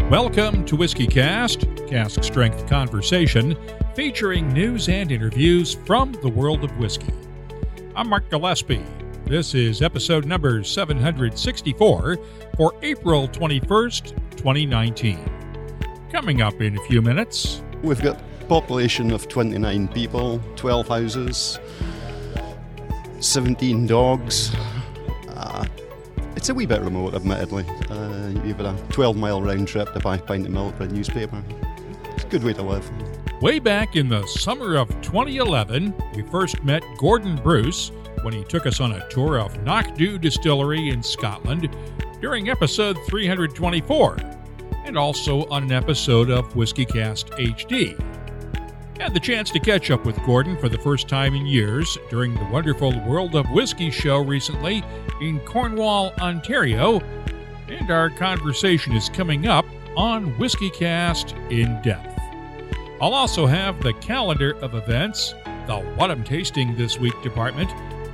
Welcome to Whiskey Cast, cask strength conversation featuring news and interviews from the world of whiskey. I'm Mark Gillespie. This is episode number 764 for April 21st, 2019. Coming up in a few minutes. We've got a population of 29 people, 12 houses, 17 dogs. It's a wee bit remote, admittedly. You've got a 12-mile round trip to buy a pint of milk or a newspaper. It's a good way to live. Way back in the summer of 2011, we first met Gordon Bruce when he took us on a tour of Knockdhu Distillery in Scotland during episode 324, and also on an episode of Whiskey Cast HD. Had the chance to catch up with Gordon for the first time in years during the wonderful World of Whiskey show recently in Cornwall, Ontario, and our conversation is coming up on Whiskey Cast In Depth. I'll also have the calendar of events, the What I'm Tasting This Week department,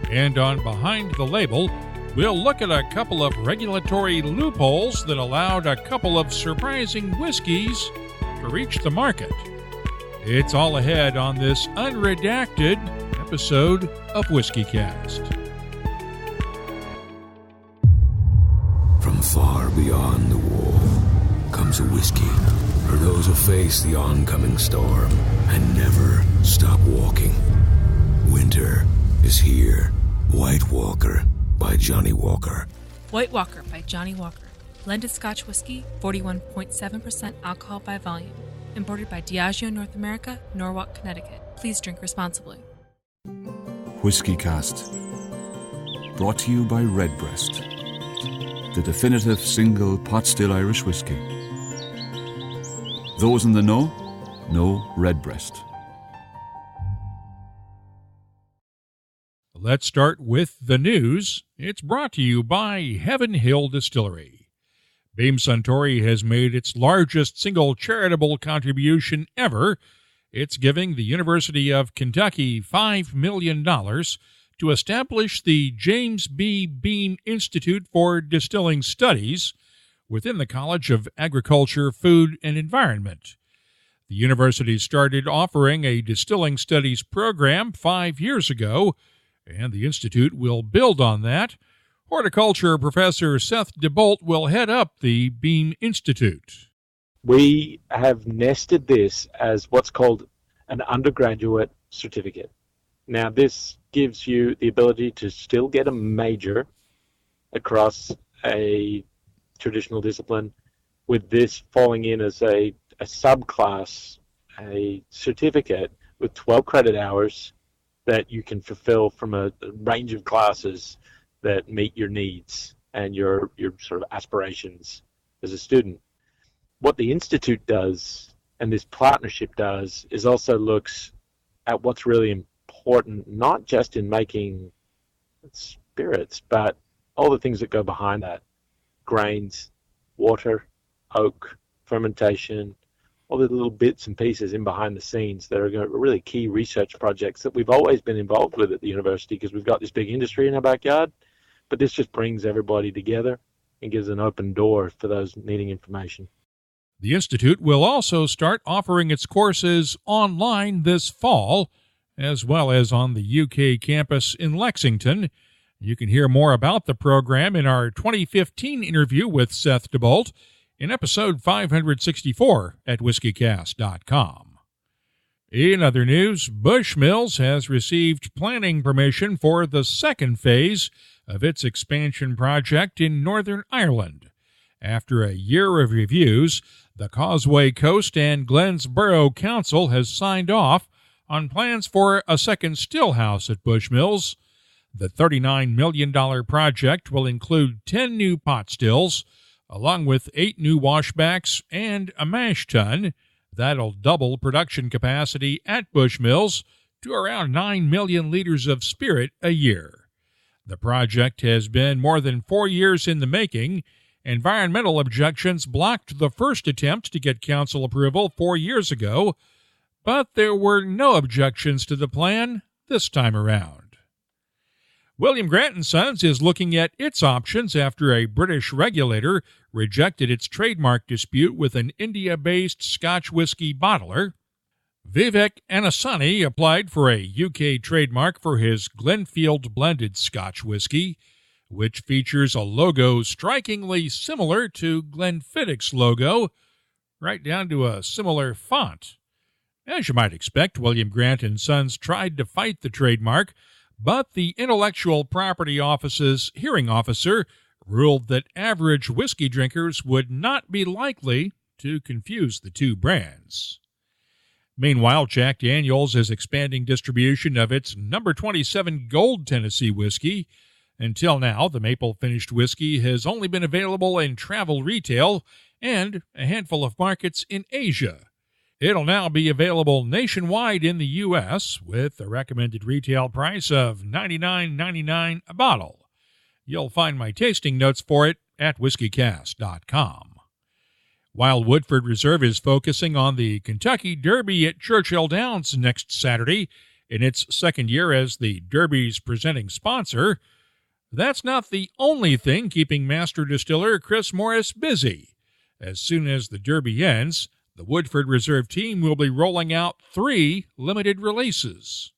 and on Behind the Label, we'll look at a couple of regulatory loopholes that allowed a couple of surprising whiskeys to reach the market. It's all ahead on this unredacted episode of Whiskey Cast. From far beyond the wall comes a whiskey for those who face the oncoming storm and never stop walking. Winter is here. White Walker by Johnny Walker. White Walker by Johnny Walker. Blended Scotch whiskey, 41.7% alcohol by volume. Imported by Diageo North America, Norwalk, Connecticut. Please drink responsibly. Whiskey Cast. Brought to you by Redbreast, the definitive single pot still Irish whiskey. Those in the know Redbreast. Let's start with the news. It's brought to you by Heaven Hill Distillery. Beam Suntory has made its largest single charitable contribution ever. It's giving the University of Kentucky $5 million to establish the James B. Beam Institute for Distilling Studies within the College of Agriculture, Food, and Environment. The university started offering a distilling studies program 5 years ago, and the institute will build on that. Horticulture professor Seth DeBolt will head up the Beam Institute. We have nested this as what's called an undergraduate certificate. Now, this gives you the ability to still get a major across a traditional discipline, with this falling in as a subclass, a certificate with 12 credit hours that you can fulfill from a range of classes that meet your needs and your sort of aspirations as a student. What the Institute does, and this partnership does, is also looks at what's really important, not just in making spirits, but all the things that go behind that. Grains, water, oak, fermentation, all the little bits and pieces in behind the scenes that are really key research projects that we've always been involved with at the university because we've got this big industry in our backyard. But this just brings everybody together and gives an open door for those needing information. The Institute will also start offering its courses online this fall, as well as on the UK campus in Lexington. You can hear more about the program in our 2015 interview with Seth DeBolt in episode 564 at whiskeycast.com. In other news, Bushmills has received planning permission for the second phase of its expansion project in Northern Ireland. After a year of reviews, the Causeway Coast and Glensborough Council has signed off on plans for a second still house at Bushmills. The $39 million project will include 10 new pot stills, along with 8 new washbacks and a mash tun. That'll double production capacity at Bushmills to around 9 million liters of spirit a year. The project has been more than 4 years in the making. Environmental objections blocked the first attempt to get council approval 4 years ago, but there were no objections to the plan this time around. William Grant & Sons is looking at its options after a British regulator rejected its trademark dispute with an India-based Scotch whiskey bottler. Vivek Anasani applied for a UK trademark for his Glenfield blended Scotch whiskey, which features a logo strikingly similar to Glenfiddich's logo, right down to a similar font. As you might expect, William Grant & Sons tried to fight the trademark, but the Intellectual Property Office's hearing officer ruled that average whiskey drinkers would not be likely to confuse the two brands. Meanwhile, Jack Daniel's is expanding distribution of its number 27 Gold Tennessee whiskey. Until now, the maple-finished whiskey has only been available in travel retail and a handful of markets in Asia. It'll now be available nationwide in the U.S. with a recommended retail price of $99.99 a bottle. You'll find my tasting notes for it at whiskycast.com. While Woodford Reserve is focusing on the Kentucky Derby at Churchill Downs next Saturday in its second year as the Derby's presenting sponsor, that's not the only thing keeping master distiller Chris Morris busy. As soon as the Derby ends, the Woodford Reserve team will be rolling out 3 limited releases.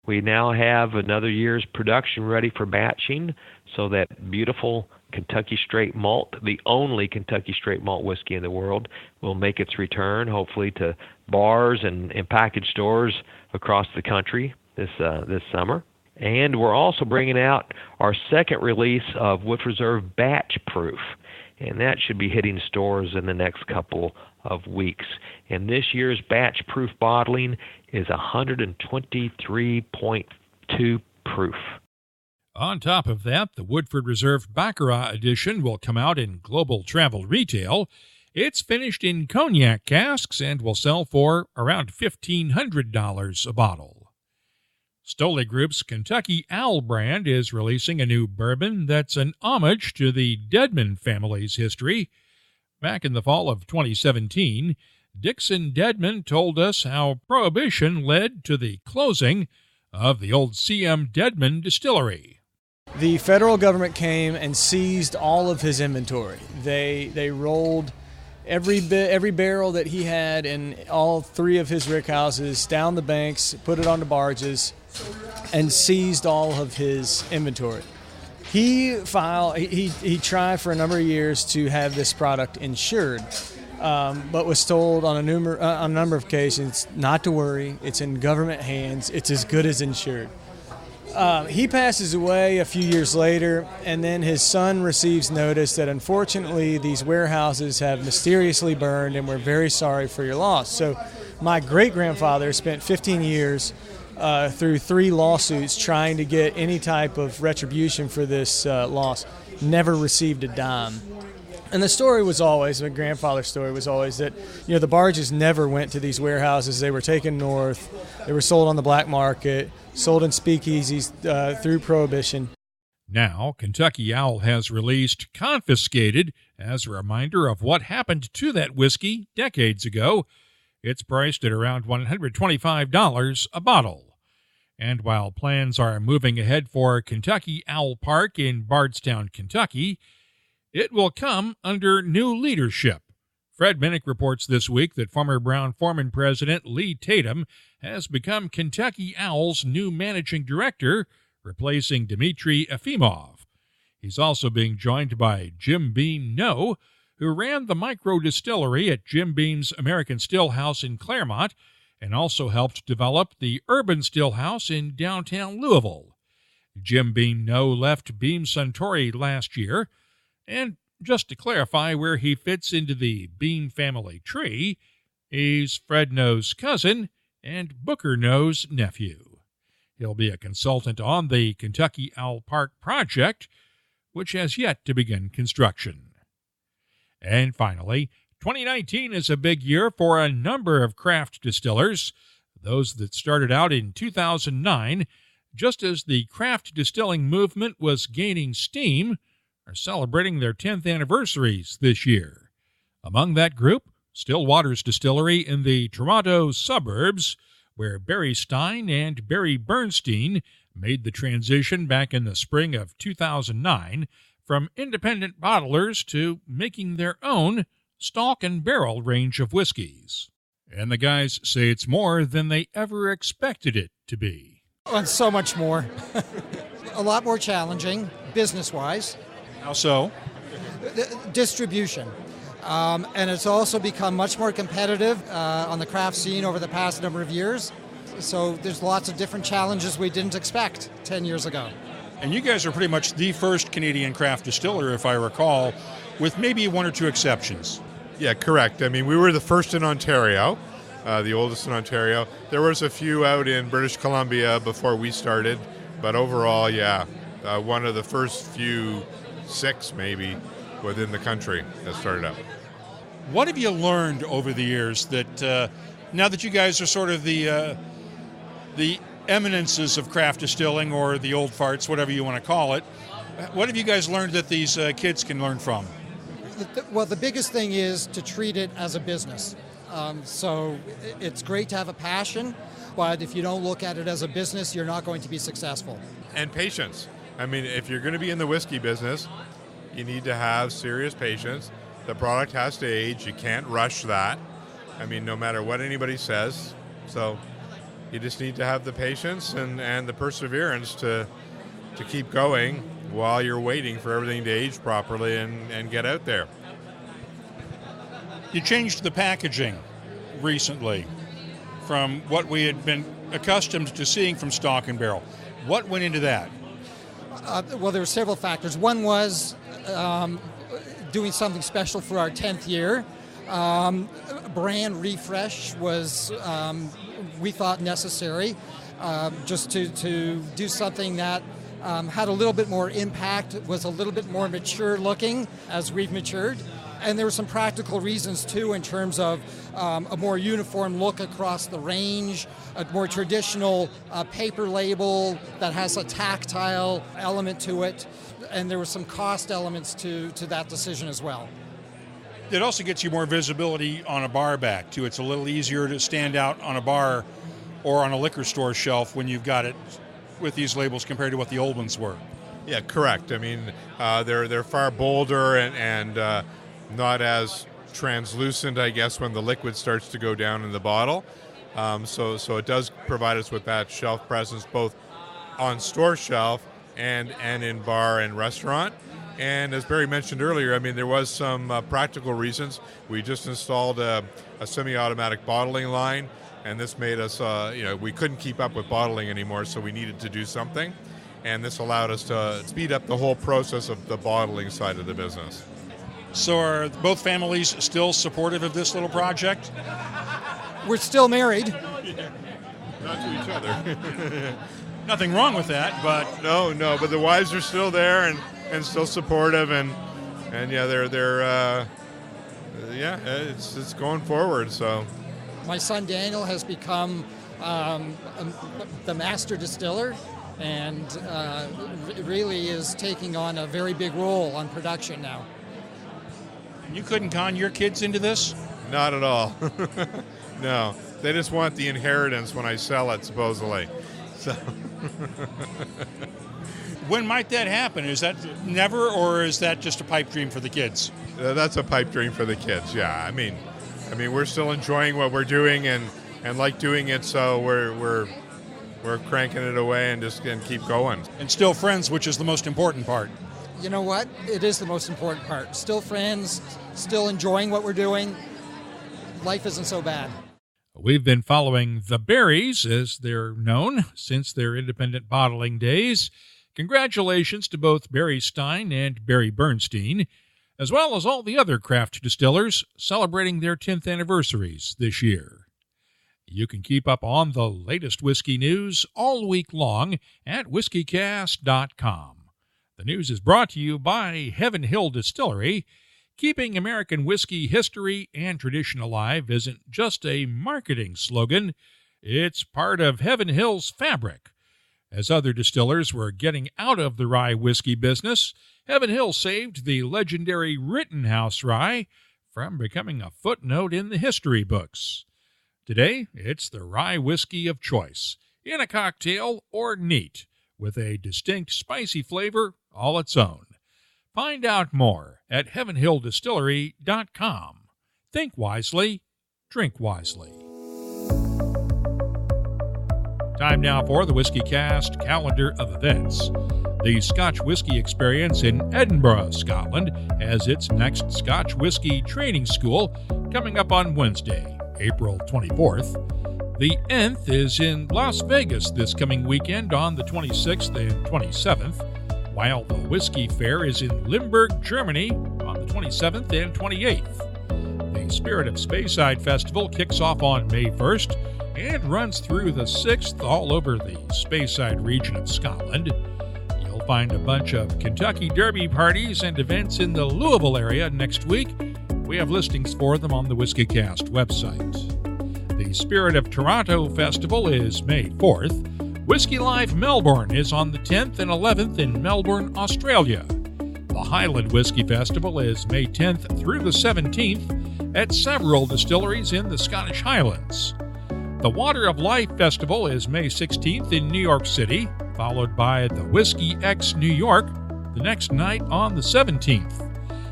We now have another year's production ready for batching, so that beautiful Kentucky Straight Malt, the only Kentucky Straight Malt whiskey in the world, will make its return, hopefully, to bars and package stores across the country this summer. And we're also bringing out our second release of Woodford Reserve Batch Proof, and that should be hitting stores in the next couple of weeks. And this year's batch proof bottling is 123.2 proof. On top of that, the Woodford Reserve Baccarat edition will come out in global travel retail. It's finished in cognac casks and will sell for around $1,500 a bottle. Stoli Group's Kentucky Owl brand is releasing a new bourbon that's an homage to the Dedman family's history. Back in the fall of 2017, Dixon Dedman told us how Prohibition led to the closing of the old C.M. Dedman distillery. The federal government came and seized all of his inventory. They rolled every barrel that he had in all 3 of his rickhouses down the banks, put it onto barges, and seized all of his inventory. He tried for a number of years to have this product insured, but was told on a number of occasions not to worry. It's in government hands. It's as good as insured. He passes away a few years later, and then his son receives notice that unfortunately these warehouses have mysteriously burned, and we're very sorry for your loss. So my great-grandfather spent 15 years through 3 lawsuits trying to get any type of retribution for this loss. Never received a dime. And the story was always, my grandfather's story was always that, the barges never went to these warehouses. They were taken north. They were sold on the black market, sold in speakeasies through Prohibition. Now, Kentucky Owl has released Confiscated as a reminder of what happened to that whiskey decades ago. It's priced at around $125 a bottle. And while plans are moving ahead for Kentucky Owl Park in Bardstown, Kentucky, it will come under new leadership. Fred Minnick reports this week that former Brown-Forman president Lee Tatum has become Kentucky Owl's new managing director, replacing Dmitry Efimov. He's also being joined by Jim Beam No, who ran the micro distillery at Jim Beam's American Still House in Claremont and also helped develop the Urban Still House in downtown Louisville. Jim Beam No left Beam Suntory last year, and just to clarify where he fits into the Beam family tree, he's Fred No's cousin and Booker No's nephew. He'll be a consultant on the Kentucky Owl Park project, which has yet to begin construction. And finally, 2019 is a big year for a number of craft distillers. Those that started out in 2009, just as the craft distilling movement was gaining steam, are celebrating their 10th anniversaries this year. Among that group, Stillwater's Distillery in the Toronto suburbs, where Barry Stein and Barry Bernstein made the transition back in the spring of 2009 from independent bottlers to making their own stock and barrel range of whiskeys. And the guys say it's more than they ever expected it to be. Oh, and so much more. A lot more challenging, business-wise. How so? Distribution. And it's also become much more competitive on the craft scene over the past number of years. So there's lots of different challenges we didn't expect 10 years ago. And you guys are pretty much the first Canadian craft distiller, if I recall, with maybe one or two exceptions. Yeah, correct. I mean, we were the first in Ontario, the oldest in Ontario. There was a few out in British Columbia before we started, but overall, yeah, one of the first few, 6 maybe, within the country that started up. What have you learned over the years that now that you guys are sort of the eminences of craft distilling, or the old farts, whatever you want to call it, what have you guys learned that these kids can learn from? Well, the biggest thing is to treat it as a business. So it's great to have a passion, but if you don't look at it as a business, you're not going to be successful. And patience. I mean, if you're going to be in the whiskey business, you need to have serious patience. The product has to age. You can't rush that. I mean, no matter what anybody says. So you just need to have the patience and the perseverance to keep going while you're waiting for everything to age properly and get out there. You changed the packaging recently from what we had been accustomed to seeing from Stock and Barrel. What went into that? Well, there were several factors. One was doing something special for our 10th year. Brand refresh was, we thought, necessary, just to do something that had a little bit more impact, was a little bit more mature looking as we've matured. And there were some practical reasons too, in terms of a more uniform look across the range, a more traditional paper label that has a tactile element to it, and there were some cost elements to that decision as well. It also gets you more visibility on a bar back too. It's a little easier to stand out on a bar or on a liquor store shelf when you've got it with these labels compared to what the old ones were. Yeah, correct. I mean, they're far bolder and not as translucent, I guess, when the liquid starts to go down in the bottle. So it does provide us with that shelf presence, both on store shelf and in bar and restaurant. And as Barry mentioned earlier, I mean, there was some practical reasons. We just installed a semi-automatic bottling line, and this made us, we couldn't keep up with bottling anymore, so we needed to do something. And this allowed us to speed up the whole process of the bottling side of the business. So are both families still supportive of this little project? We're still married. Not to each other. Nothing wrong with that, but... No, but the wives are still there and still supportive, and yeah, they're it's going forward, so... My son Daniel has become the master distiller, and really is taking on a very big role on production now. You couldn't con your kids into this? Not at all. No, they just want the inheritance when I sell it, supposedly. So. When might that happen? Is that never, or is that just a pipe dream for the kids? That's a pipe dream for the kids, yeah. I mean, we're still enjoying what we're doing and like doing it, so we're cranking it away and keep going. And still friends, which is the most important part. You know what? It is the most important part. Still friends, still enjoying what we're doing. Life isn't so bad. We've been following the Berries, as they're known, since their independent bottling days. Congratulations to both Barry Stein and Barry Bernstein, as well as all the other craft distillers celebrating their 10th anniversaries this year. You can keep up on the latest whiskey news all week long at whiskycast.com. The news is brought to you by Heaven Hill Distillery. Keeping American whiskey history and tradition alive isn't just a marketing slogan. It's part of Heaven Hill's fabric. As other distillers were getting out of the rye whiskey business, Heaven Hill saved the legendary Rittenhouse rye from becoming a footnote in the history books. Today, it's the rye whiskey of choice, in a cocktail or neat, with a distinct spicy flavor all its own. Find out more at heavenhilldistillery.com. Think wisely, drink wisely. Time now for the Whiskey Cast calendar of events. The Scotch Whisky Experience in Edinburgh, Scotland, has its next Scotch Whisky Training School coming up on Wednesday, April 24th. The Nth is in Las Vegas this coming weekend on the 26th and 27th, while the Whiskey Fair is in Limburg, Germany on the 27th and 28th. The Spirit of Speyside Festival kicks off on May 1st and runs through the 6th all over the Speyside region of Scotland. You'll find a bunch of Kentucky Derby parties and events in the Louisville area next week. We have listings for them on the Whiskey Cast website. The Spirit of Toronto Festival is May 4th. Whiskey Live Melbourne is on the 10th and 11th in Melbourne, Australia. The Highland Whiskey Festival is May 10th through the 17th at several distilleries in the Scottish Highlands. The Water of Life Festival is May 16th in New York City, followed by the Whiskey X New York the next night on the 17th.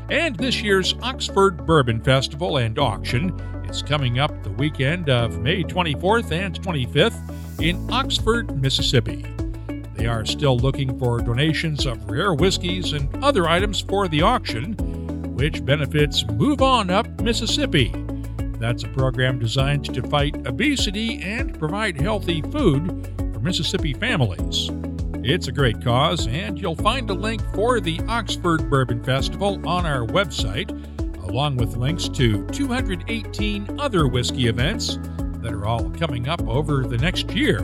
And this year's Oxford Bourbon Festival and Auction is coming up the weekend of May 24th and 25th in Oxford, Mississippi. They are still looking for donations of rare whiskeys and other items for the auction, which benefits Move On Up Mississippi. That's a program designed to fight obesity and provide healthy food for Mississippi families. It's a great cause, and you'll find a link for the Oxford Bourbon Festival on our website, along with links to 218 other whiskey events that are all coming up over the next year.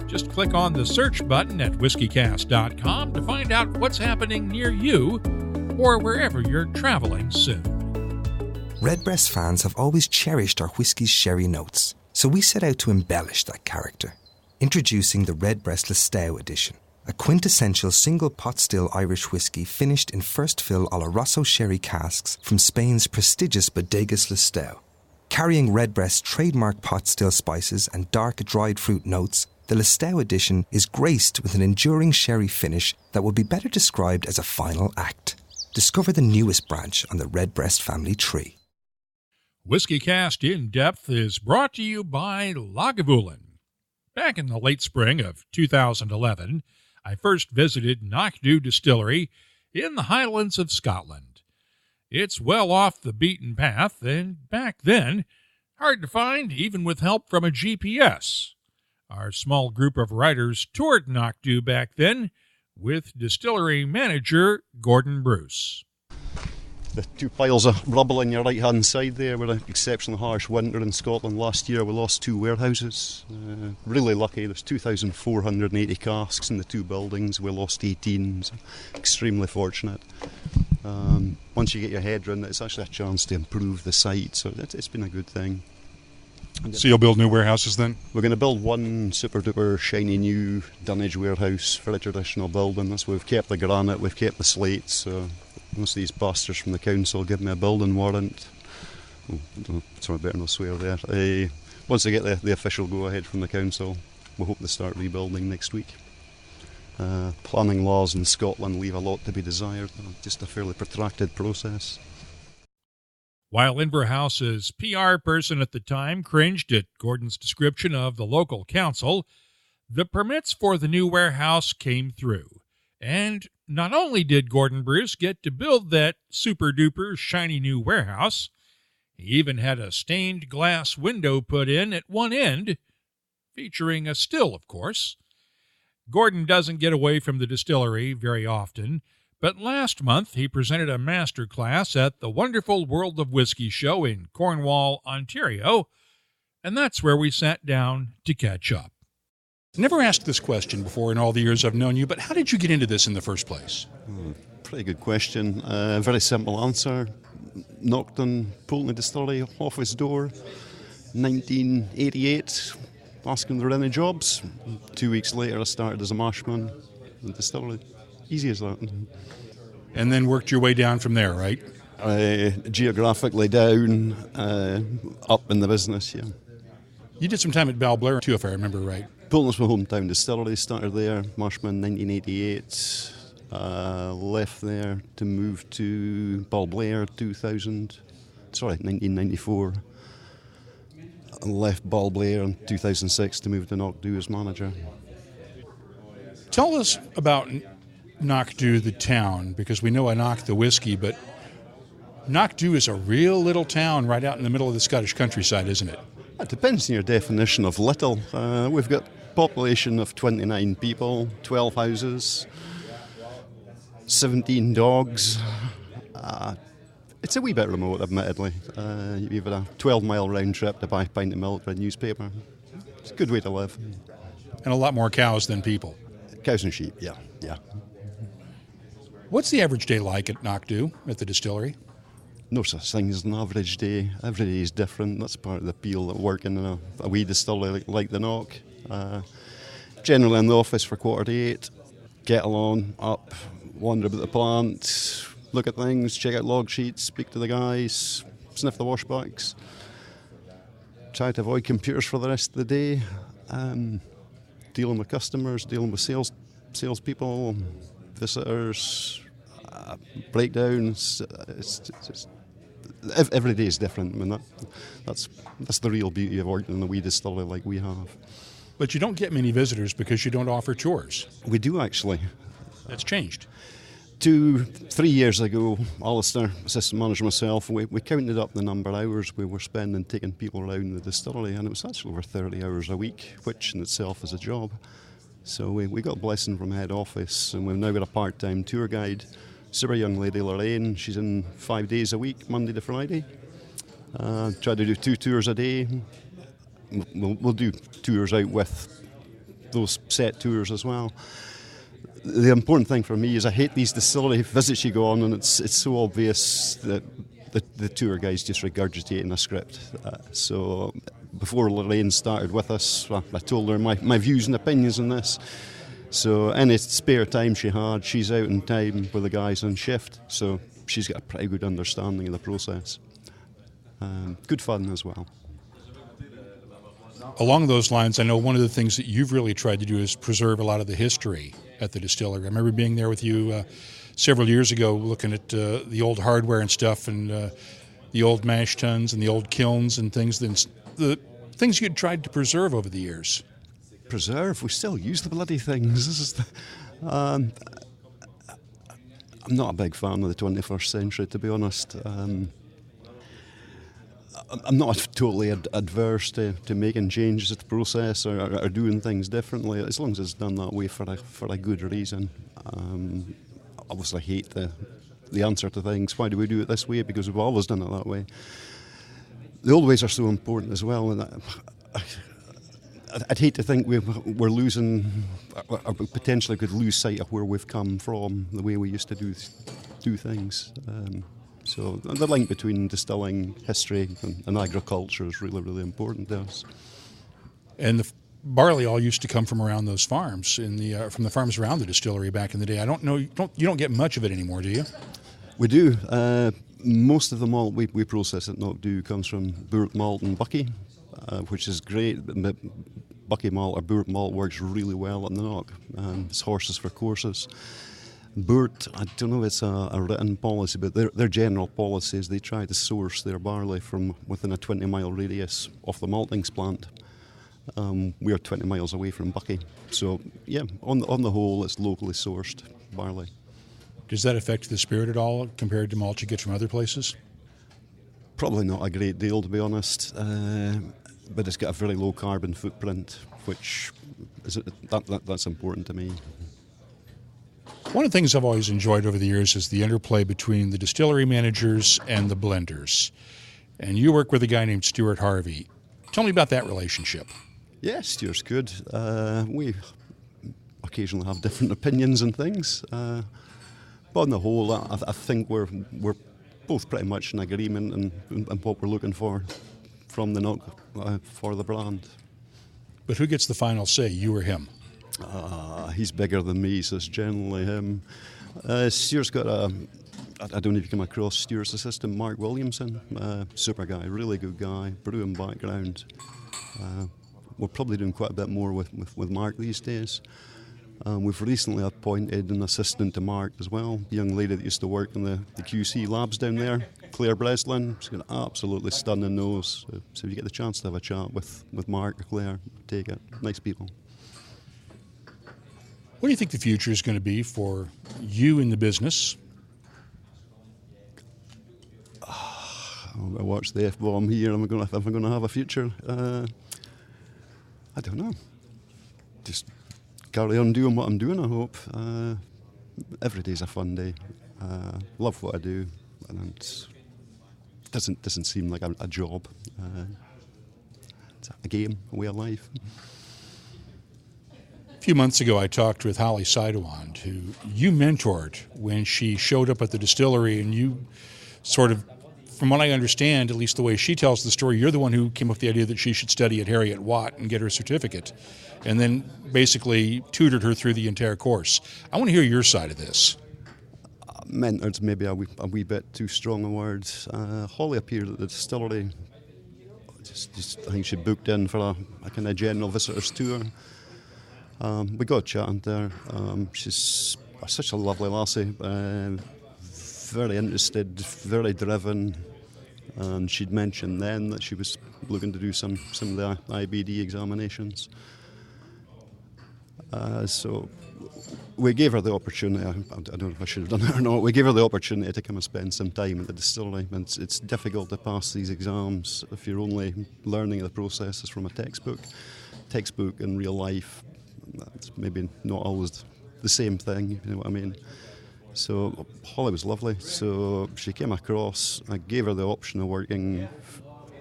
Just click on the search button at whiskycast.com to find out what's happening near you or wherever you're traveling soon. Redbreast fans have always cherished our whiskey's sherry notes, so we set out to embellish that character. Introducing the Redbreast Listowel edition, a quintessential single pot still Irish whiskey finished in first fill Oloroso sherry casks from Spain's prestigious Bodegas Listowel. Carrying Redbreast's trademark pot still spices and dark dried fruit notes, the Listowel edition is graced with an enduring sherry finish that would be better described as a final act. Discover the newest branch on the Redbreast family tree. Whiskey Cast In Depth is brought to you by Lagavulin. Back in the late spring of 2011, I first visited Knockdhu Distillery in the Highlands of Scotland. It's well off the beaten path, and back then, hard to find even with help from a GPS. Our small group of riders toured Knockdhu back then with distillery manager Gordon Bruce. The two piles of rubble on your right-hand side there were an exceptionally harsh winter in Scotland last year. We lost two warehouses. Really lucky. There's 2,480 casks in the two buildings. We lost 18. So extremely fortunate. Once you get your head around it, it's actually a chance to improve the site. So it's been a good thing. So you'll build new warehouses then? We're going to build one super-duper shiny new dunnage warehouse for a traditional building. We've kept the granite, we've kept the slates. So most of these bastards from the council give me a building warrant. I better not swear there. Once they get the official go-ahead from the council, we hope to start rebuilding next week. Planning laws in Scotland leave a lot to be desired. Just a fairly protracted process. While Inverhouse's PR person at the time cringed at Gordon's description of the local council, the permits for the new warehouse came through. And not only did Gordon Bruce get to build that super-duper shiny new warehouse, he even had a stained glass window put in at one end, featuring a still, of course. Gordon doesn't get away from the distillery very often, but last month he presented a master class at the Wonderful World of Whiskey show in Cornwall, Ontario, and that's where we sat down to catch up. Never asked this question before in all the years I've known you, but how did you get into this in the first place? Pretty good question. Very simple answer. Knocked on Pulteney Distillery off his door, 1988, asking if there were any jobs. 2 weeks later I started as a marshman in the distillery. Easy as that. And then worked your way down from there, right? Geographically down, up in the business, yeah. You did some time at Balblair too, if I remember right. Bolton's my hometown distillery, started there, Marshman in 1988. Left there to move to Balblair 1994. And left Balblair in 2006 to move to Knockdhu as manager. Tell us about Knockdhu, the town, because we know Knockdhu whiskey, but Knockdhu is a real little town right out in the middle of the Scottish countryside, isn't it? It depends on your definition of little. We've got a population of 29 people, 12 houses, 17 dogs. It's a wee bit remote, admittedly. You've got a 12-mile round trip to buy a pint of milk or a newspaper. It's a good way to live. And a lot more cows than people. Cows and sheep, yeah. What's the average day like at Knockdhu, at the distillery? No such thing as an average day. Every day is different. That's part of the appeal of working in a wee distillery like the Knock. Generally in the office for 7:45, get along, up, wander about the plant, look at things, check out log sheets, speak to the guys, sniff the washbacks, try to avoid computers for the rest of the day, dealing with customers, dealing with salespeople, visitors, breakdowns. Every day is different. I mean, that's the real beauty of working in a wee distillery like we have. But you don't get many visitors because you don't offer tours. We do, actually. That's changed. 2-3 years ago, Alistair, assistant manager, myself, we counted up the number of hours we were spending taking people around the distillery, and it was actually over 30 hours a week, which in itself is a job. So we got a blessing from head office, and we've now got a part-time tour guide. Super young lady, Lorraine, she's in 5 days a week, Monday to Friday. Try to do 2 tours a day. We'll do tours out with those set tours as well. The important thing for me is I hate these distillery visits you go on, and it's so obvious that the tour guide's just regurgitating a script. So before Lorraine started with us, I told her my views and opinions on this. So any spare time she had, she's out in time with the guys on shift. So she's got a pretty good understanding of the process. Good fun as well. Along those lines, I know one of the things that you've really tried to do is preserve a lot of the history at the distillery. I remember being there with you several years ago looking at the old hardware and stuff, and the old mash tuns and the old kilns and things, the things you'd tried to preserve over the years. Preserve? We still use the bloody things. This is I'm not a big fan of the 21st century, to be honest. I'm not totally adverse to making changes to the process or doing things differently, as long as it's done that way for a good reason. Obviously, I hate the answer to things. Why do we do it this way? Because we've always done it that way. The old ways are so important as well, and I'd hate to think we're losing, or potentially could lose sight of where we've come from, the way we used to do things. So the link between distilling, history, and agriculture is really, really important to us. And the barley all used to come from around those farms, from the farms around the distillery back in the day. I don't know, you don't get much of it anymore, do you? We do. Most of the malt we process at Knockdhu comes from Boort malt and Bucky, which is great. Bucky malt or Boort malt works really well at the Knock. It's horses for courses. Boort, I don't know if it's a written policy, but their general policy is they try to source their barley from within a 20-mile radius of the maltings plant. We are 20 miles away from Bucky. So, yeah, on the whole, it's locally sourced barley. Does that affect the spirit at all compared to malt you get from other places? Probably not a great deal, to be honest. But it's got a very low carbon footprint, which that's important to me. One of the things I've always enjoyed over the years is the interplay between the distillery managers and the blenders. And you work with a guy named Stuart Harvey. Tell me about that relationship. Yeah, Stuart's good. We occasionally have different opinions on things. But on the whole, I think we're both pretty much in agreement in what we're looking for from the Knock for the brand. But who gets the final say, you or him? He's bigger than me, so it's generally him. Stuart's got I don't know if you come across Stuart's assistant, Mark Williamson. Super guy, really good guy, brewing background. we're probably doing quite a bit more with Mark these days. We've recently appointed an assistant to Mark as well, a young lady that used to work in the QC labs down there, Claire Breslin. She's got an absolutely stunning nose. So if you get the chance to have a chat with Mark or Claire, take it. Nice people. What do you think the future is going to be for you in the business? I watch the F-bomb here. Am I going to have a future? I don't know. Just carry on doing what I'm doing, I hope. Every day's a fun day. Love what I do, and it doesn't seem like a job. It's a game, a way of life. A few months ago, I talked with Holly Seidewand, who you mentored when she showed up at the distillery, and you sort of, from what I understand, at least the way she tells the story, you're the one who came up with the idea that she should study at Harriet Watt and get her certificate, and then basically tutored her through the entire course. I want to hear your side of this. Mentored's maybe a wee bit too strong a word. Holly appeared at the distillery. Just I think she booked in for a kind of general visitor's tour. We got chatting there. She's such a lovely lassie, very interested, very driven, and she'd mentioned then that she was looking to do some of the IBD examinations. So we gave her the opportunity. I don't know if I should have done it or not. We gave her the opportunity to come and spend some time at the distillery. And it's difficult to pass these exams if you're only learning the processes from a textbook. Textbook in real life, that's maybe not always the same thing, if you know what I mean. So Holly was lovely. So she came across. I gave her the option of working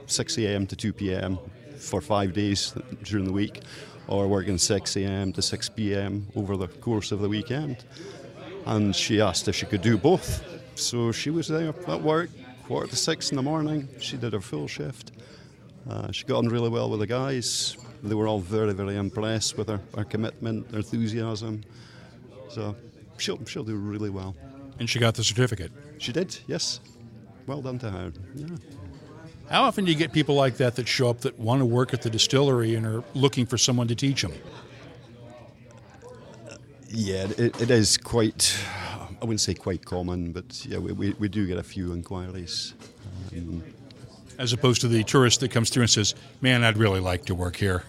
6 a.m. to 2 p.m. for 5 days during the week, or working 6 a.m. to 6 p.m. over the course of the weekend. And she asked if she could do both. So she was there at work, 5:45 in the morning. She did her full shift. She got on really well with the guys. They were all very, very impressed with her commitment, her enthusiasm. So she'll do really well. And she got the certificate? She did, yes. Well done to her. Yeah. How often do you get people like that show up that want to work at the distillery and are looking for someone to teach them? Yeah, it is quite, I wouldn't say quite common, but yeah, we do get a few inquiries. As opposed to the tourist that comes through and says, man, I'd really like to work here.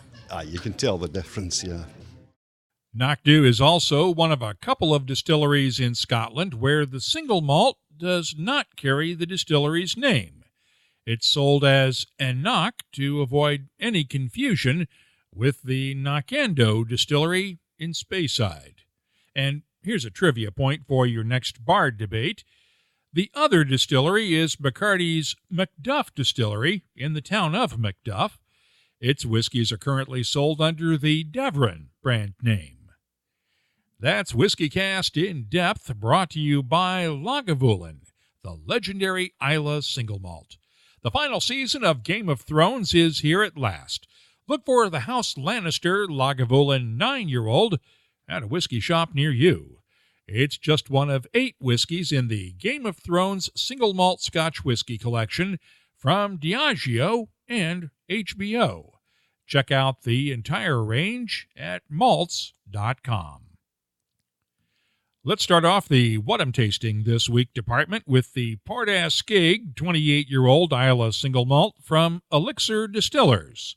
You can tell the difference, yeah. Knockdhu is also one of a couple of distilleries in Scotland where the single malt does not carry the distillery's name. It's sold as Knock to avoid any confusion with the Knockdhu distillery in Speyside. And here's a trivia point for your next bar debate. The other distillery is Bacardi's Macduff Distillery in the town of Macduff. Its whiskies are currently sold under the Devron brand name. That's WhiskyCast in Depth, brought to you by Lagavulin, the legendary Islay single malt. The final season of Game of Thrones is here at last. Look for the House Lannister Lagavulin 9-year-old at a whiskey shop near you. It's just one of 8 whiskeys in the Game of Thrones single malt Scotch whiskey collection from Diageo and HBO. Check out the entire range at malts.com. Let's start off the What I'm Tasting This Week department with the Portaskeg 28-year-old Islay single malt from Elixir Distillers.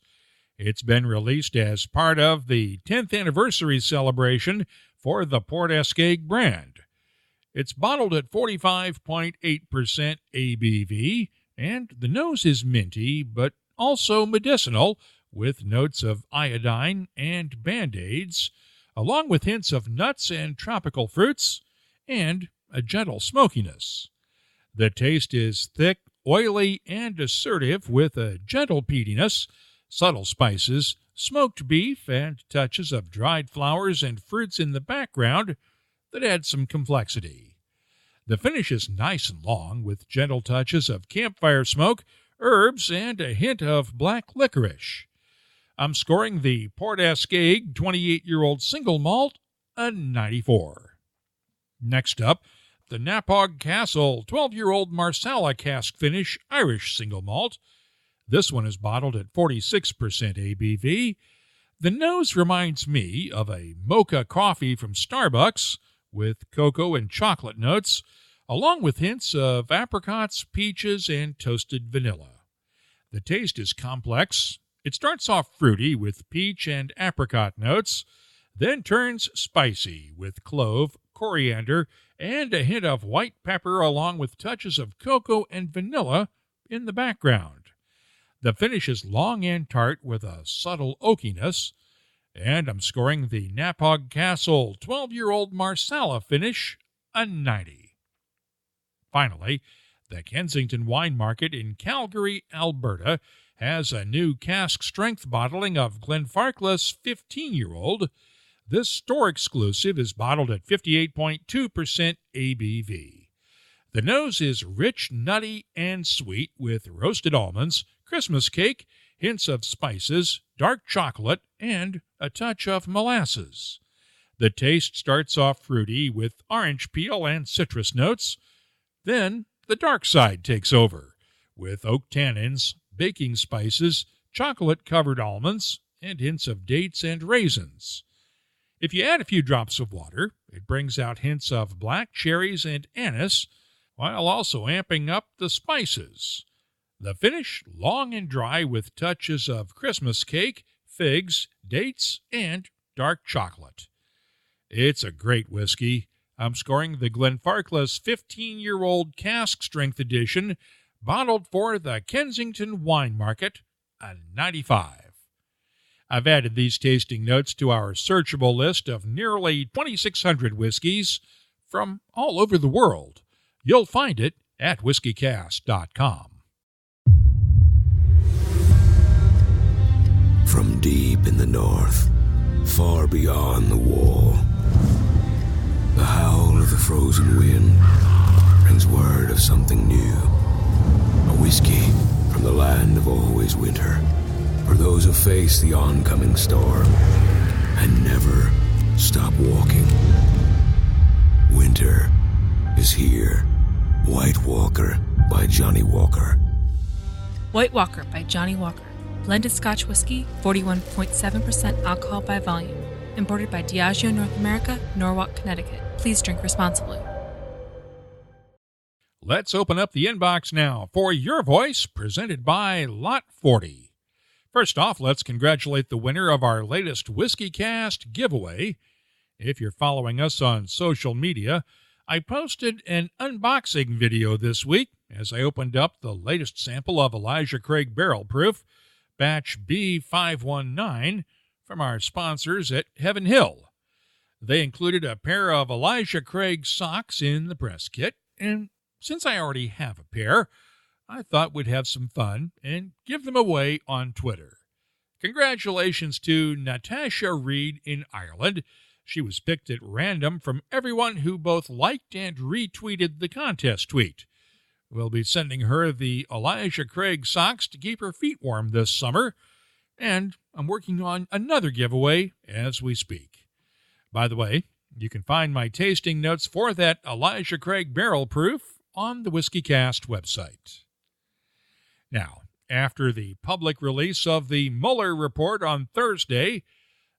It's been released as part of the 10th anniversary celebration for the Portaskeg brand. It's bottled at 45.8% ABV, and the nose is minty, but also medicinal, with notes of iodine and Band-Aids, along with hints of nuts and tropical fruits, and a gentle smokiness. The taste is thick, oily, and assertive, with a gentle peatiness, subtle spices, smoked beef, and touches of dried flowers and fruits in the background that add some complexity. The finish is nice and long, with gentle touches of campfire smoke, herbs, and a hint of black licorice. I'm scoring the Portaskeg 28-year-old single malt a 94. Next up, the Napog Castle 12-year-old Marsala cask finish Irish single malt. This one is bottled at 46% ABV, The nose reminds me of a mocha coffee from Starbucks with cocoa and chocolate notes, along with hints of apricots, peaches, and toasted vanilla. The taste is complex. It starts off fruity with peach and apricot notes, then turns spicy with clove, coriander, and a hint of white pepper along with touches of cocoa and vanilla in the background. The finish is long and tart with a subtle oakiness, and I'm scoring the Napog Castle 12-year-old Marsala finish a 90. Finally, the Kensington Wine Market in Calgary, Alberta, has a new cask-strength bottling of Glenfarclas 15-year-old. This store exclusive is bottled at 58.2% ABV. The nose is rich, nutty, and sweet with roasted almonds, Christmas cake, hints of spices, dark chocolate, and a touch of molasses. The taste starts off fruity with orange peel and citrus notes. Then the dark side takes over with oak tannins, baking spices, chocolate-covered almonds, and hints of dates and raisins. If you add a few drops of water, it brings out hints of black cherries and anise, while also amping up the spices. The finish, long and dry with touches of Christmas cake, figs, dates, and dark chocolate. It's a great whiskey. I'm scoring the Glenfarclas 15-year-old cask strength edition, bottled for the Kensington Wine Market, a 95. I've added these tasting notes to our searchable list of nearly 2,600 whiskeys from all over the world. You'll find it at whiskycast.com. From deep in the north, far beyond the wall, the howl of the frozen wind brings word of something new. A whiskey from the land of always winter, for those who face the oncoming storm and never stop walking. Winter is here. White Walker by Johnny Walker. White Walker by Johnny Walker. Blended Scotch whiskey, 41.7% alcohol by volume. Imported by Diageo North America, Norwalk, Connecticut. Please drink responsibly. Let's open up the inbox now for Your Voice, presented by Lot 40. First off, let's congratulate the winner of our latest Whiskey Cast giveaway. If you're following us on social media, I posted an unboxing video this week as I opened up the latest sample of Elijah Craig Barrel Proof, Batch B519, from our sponsors at Heaven Hill. They included a pair of Elijah Craig socks in the press kit, and since I already have a pair, I thought we'd have some fun and give them away on Twitter. Congratulations to Natasha Reed in Ireland. She was picked at random from everyone who both liked and retweeted the contest tweet. We'll be sending her the Elijah Craig socks to keep her feet warm this summer, and I'm working on another giveaway as we speak. By the way, you can find my tasting notes for that Elijah Craig Barrel Proof on the WhiskeyCast website. Now, after the public release of the Mueller report on Thursday,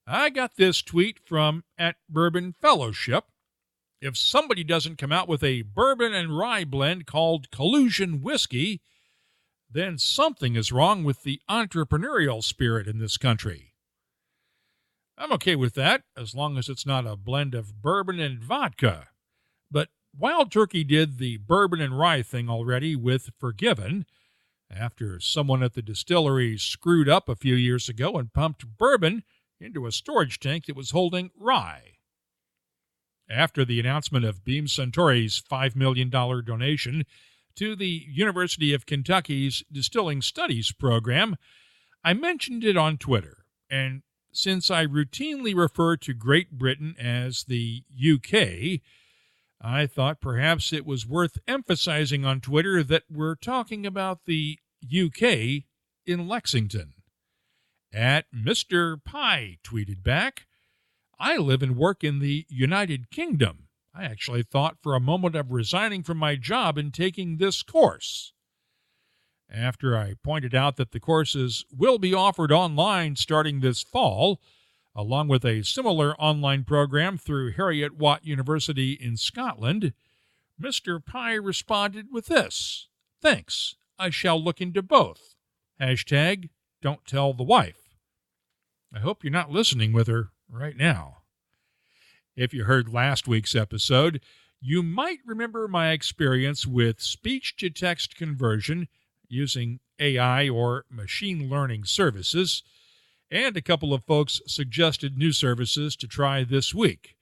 I got this tweet from @Bourbon Fellowship. If somebody doesn't come out with a bourbon and rye blend called Collusion Whiskey, then something is wrong with the entrepreneurial spirit in this country. I'm okay with that, as long as it's not a blend of bourbon and vodka. But Wild Turkey did the bourbon and rye thing already with Forgiven, after someone at the distillery screwed up a few years ago and pumped bourbon into a storage tank that was holding rye. After the announcement of Beam Suntory's $5 million donation to the University of Kentucky's Distilling Studies program, I mentioned it on Twitter, and since I routinely refer to Great Britain as the UK, I thought perhaps it was worth emphasizing on Twitter that we're talking about the UK in Lexington. @Mr. Pie tweeted back, "I live and work in the United Kingdom. I actually thought for a moment of resigning from my job and taking this course." after I pointed out that the courses will be offered online starting this fall, along with a similar online program through Heriot-Watt University in Scotland. Mr. Pye responded with this: "Thanks, I shall look into both. Hashtag don't tell the wife." I hope you're not listening with her right now. If you heard last week's episode, you might remember my experience with speech-to-text conversion using AI or machine learning services, and a couple of folks suggested new services to try this week.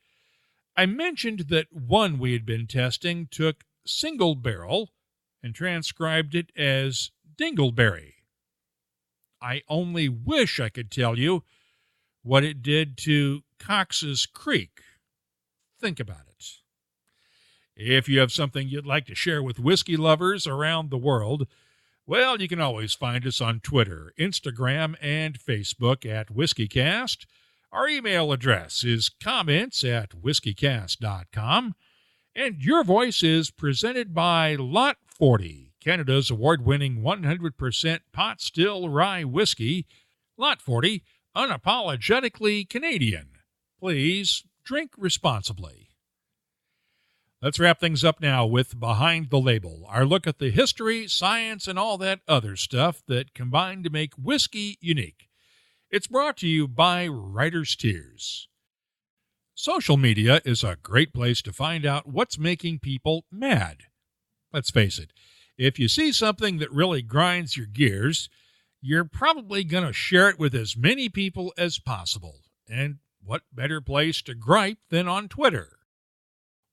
I mentioned that one we had been testing took single barrel and transcribed it as dingleberry. I only wish I could tell you what it did to Cox's Creek. Think about it. If you have something you'd like to share with whiskey lovers around the world, well, you can always find us on Twitter, Instagram, and Facebook at WhiskeyCast. Our email address is comments@whiskeycast.com. And your voice is presented by Lot 40, Canada's award-winning 100% pot still rye whiskey. Lot 40, unapologetically Canadian. Please drink responsibly. Let's wrap things up now with Behind the Label, our look at the history, science, and all that other stuff that combine to make whiskey unique. It's brought to you by Writer's Tears. Social media is a great place to find out what's making people mad. Let's face it, if you see something that really grinds your gears, you're probably going to share it with as many people as possible. And what better place to gripe than on Twitter?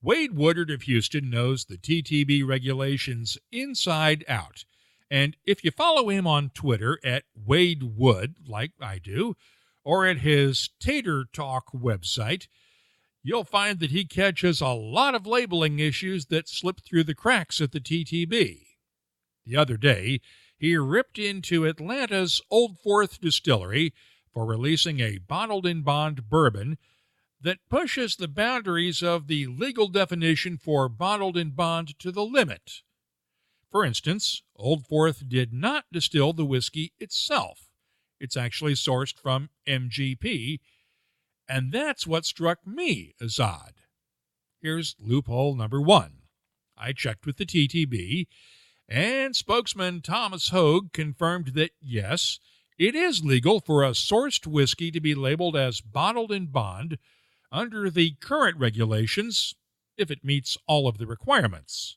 Wade Woodard of Houston knows the TTB regulations inside out. And if you follow him on Twitter at Wade Wood, like I do, or at his Tater Talk website, you'll find that he catches a lot of labeling issues that slip through the cracks at the TTB. The other day, he ripped into Atlanta's Old Fourth Distillery for releasing a bottled-in-bond bourbon that pushes the boundaries of the legal definition for bottled-in-bond to the limit. For instance, Old Fourth did not distill the whiskey itself. It's actually sourced from MGP, and that's what struck me as odd. Here's loophole number one. I checked with the TTB, and spokesman Thomas Hogue confirmed that, yes, it is legal for a sourced whiskey to be labeled as bottled-in-bond under the current regulations if it meets all of the requirements.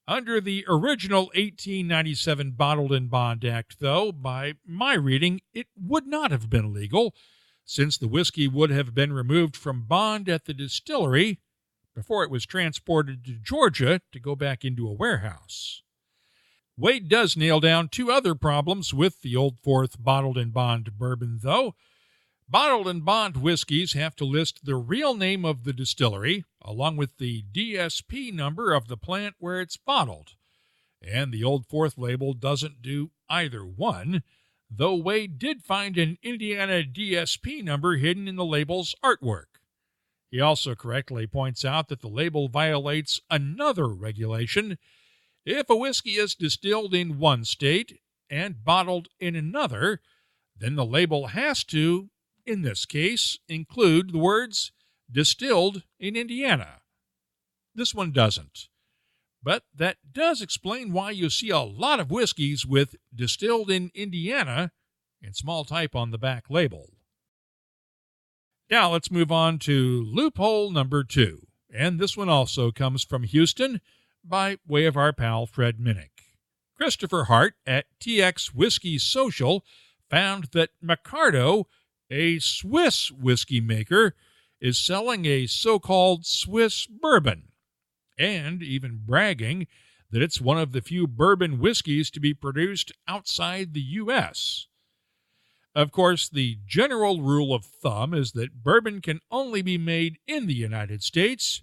Under the original 1897 Bottled-in-Bond Act, though, by my reading, it would not have been legal, since the whiskey would have been removed from bond at the distillery before it was transported to Georgia to go back into a warehouse. Wade does nail down two other problems with the Old Fourth Bottled-in-Bond bourbon, though. Bottled-in-bond whiskeys have to list the real name of the distillery, along with the DSP number of the plant where it's bottled. And the Old Fourth label doesn't do either one, though Wade did find an Indiana DSP number hidden in the label's artwork. He also correctly points out that the label violates another regulation. If a whiskey is distilled in one state and bottled in another, then the label has to, in this case, include the words distilled in Indiana. This one doesn't. But that does explain why you see a lot of whiskeys with distilled in Indiana in small type on the back label. Now let's move on to loophole number 2. And this one also comes from Houston by way of our pal Fred Minnick. Christopher Hart at TX Whiskey Social found that Micardo, a Swiss whiskey maker, is selling a so-called Swiss bourbon, and even bragging that it's one of the few bourbon whiskeys to be produced outside the U.S. Of course, the general rule of thumb is that bourbon can only be made in the United States,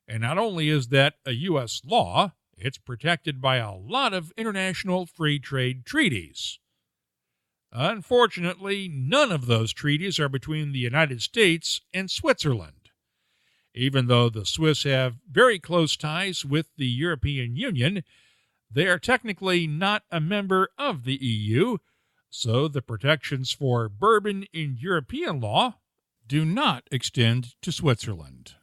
and not only is that a U.S. law, it's protected by a lot of international free trade treaties. Unfortunately, none of those treaties are between the United States and Switzerland. Even though the Swiss have very close ties with the European Union, They are technically not a member of the EU, so the protections for bourbon in European law do not extend to Switzerland.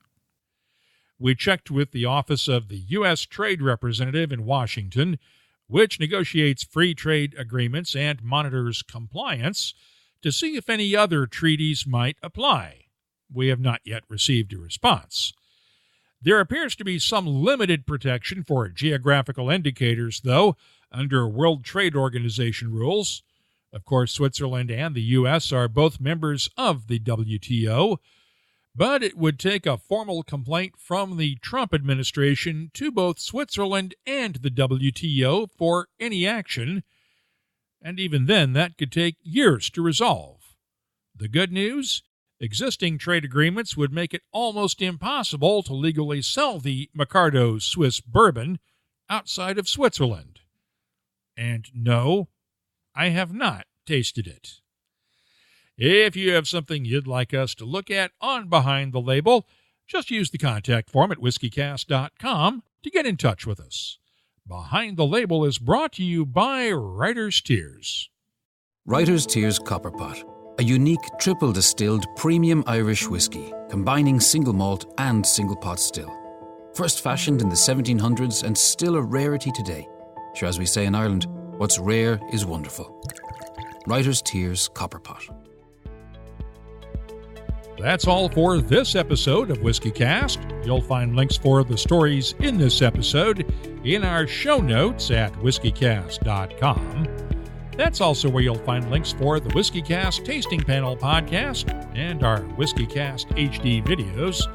We checked with the Office of the U.S. Trade Representative in Washington, which negotiates free trade agreements and monitors compliance, to see if any other treaties might apply. We have not yet received a response. There appears to be some limited protection for geographical indicators, though, under World Trade Organization rules. Of course, Switzerland and the U.S. are both members of the WTO, but it would take a formal complaint from the Trump administration to both Switzerland and the WTO for any action, and even then that could take years to resolve. The good news? Existing trade agreements would make it almost impossible to legally sell the Micardo Swiss bourbon outside of Switzerland. And no, I have not tasted it. If you have something you'd like us to look at on Behind the Label, just use the contact form at whiskeycast.com to get in touch with us. Behind the Label is brought to you by Writer's Tears. Writer's Tears Copperpot, a unique triple distilled premium Irish whiskey, combining single malt and single pot still. First fashioned in the 1700s and still a rarity today. Sure, as we say in Ireland, what's rare is wonderful. Writer's Tears Copperpot. That's all for this episode of Whiskey Cast. You'll find links for the stories in this episode in our show notes at whiskeycast.com. That's also where you'll find links for the Whiskey Cast Tasting Panel podcast and our Whiskey Cast HD videos,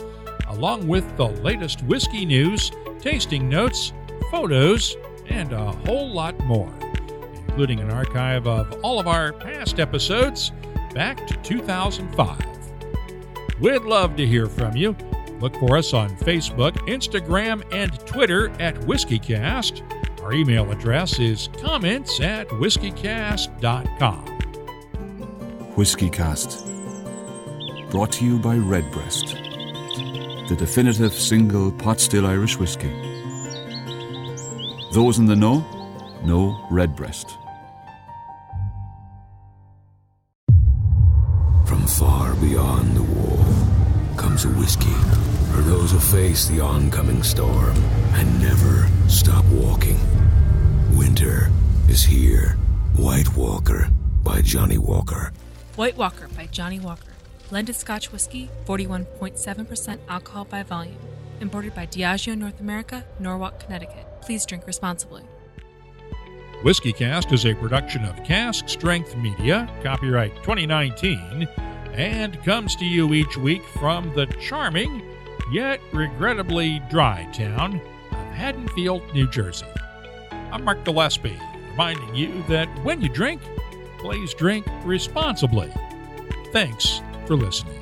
along with the latest whiskey news, tasting notes, photos, and a whole lot more, including an archive of all of our past episodes back to 2005. We'd love to hear from you. Look for us on Facebook, Instagram, and Twitter at WhiskeyCast. Our email address is comments@whiskeycast.com. WhiskeyCast. Brought to you by Redbreast, the definitive single pot still Irish whiskey. Those in the know Redbreast. From far beyond the wall comes a whiskey for those who face the oncoming storm and never stop walking. Winter is here. White Walker by Johnny Walker. White Walker by Johnny Walker. Blended Scotch whiskey, 41.7% alcohol by volume. Imported by Diageo North America, Norwalk, Connecticut. Please drink responsibly. Whiskey Cast is a production of Cask Strength Media, copyright 2019, and comes to you each week from the charming, yet regrettably dry town of Haddonfield, New Jersey. I'm Mark Gillespie, reminding you that when you drink, please drink responsibly. Thanks for listening.